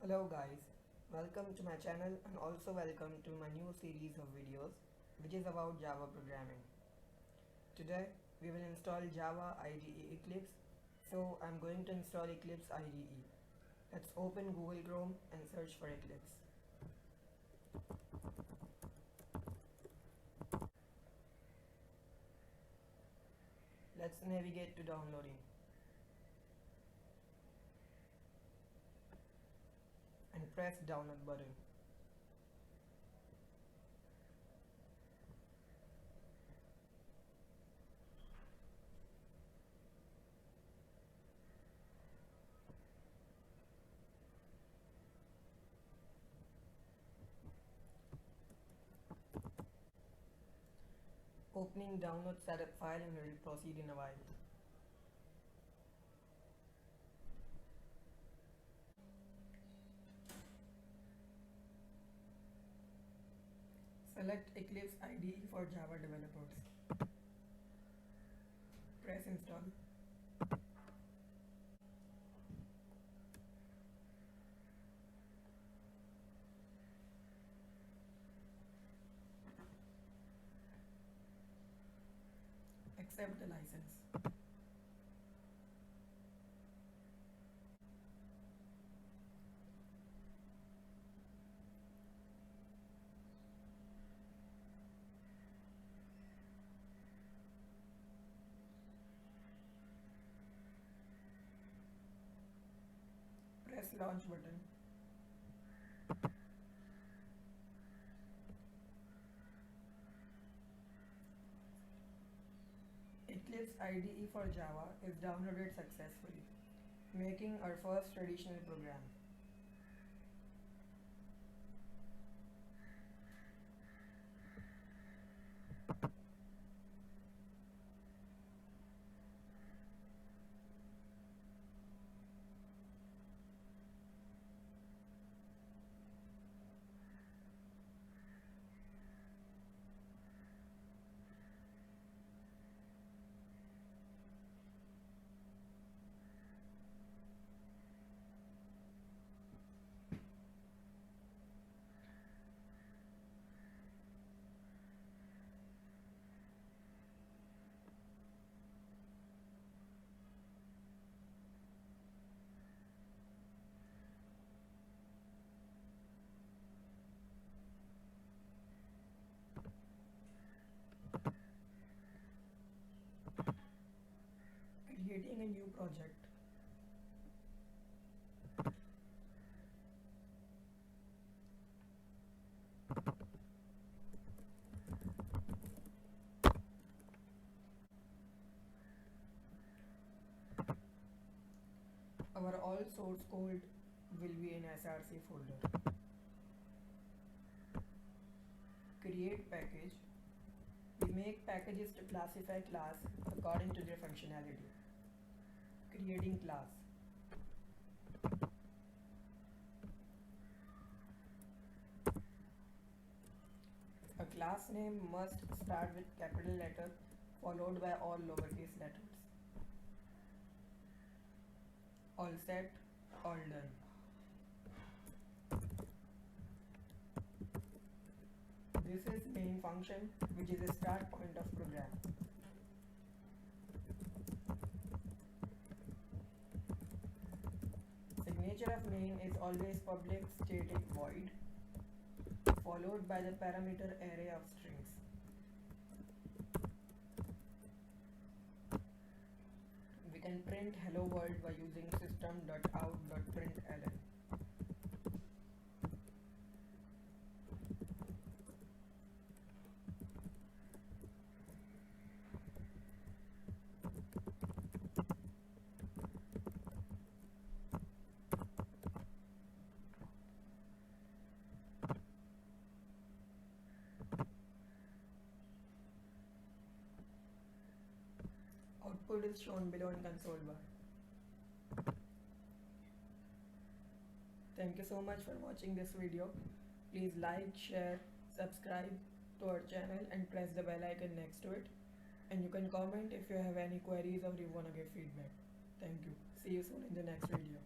Hello guys, welcome to my channel and also welcome to my new series of videos which is about Java programming. Today we will install Java IDE Eclipse, so I'm going to install Eclipse IDE. Let's open Google Chrome and search for Eclipse. Let's navigate to downloading and press download button. Opening download setup file and we will proceed in a while. Select Eclipse IDE for Java developers. Press install. Accept the license. Press launch button. Eclipse IDE for Java is downloaded successfully, making our first traditional program. Creating a new project. Our all source code will be in src folder. Create package. We make packages to classify class according to their functionality. Creating class. A class name must start with capital letter followed by all lowercase letters. All set, all done. This is main function, which is the start point of program. Signature of main is always public static void followed by the parameter array of strings. We can print hello world by using system.out.println. Output is shown below in console bar. Thank you so much for watching this video. Please like, share, subscribe to our channel and press the bell icon next to it. And you can comment if you have any queries or you want to give feedback. Thank you. See you soon in the next video.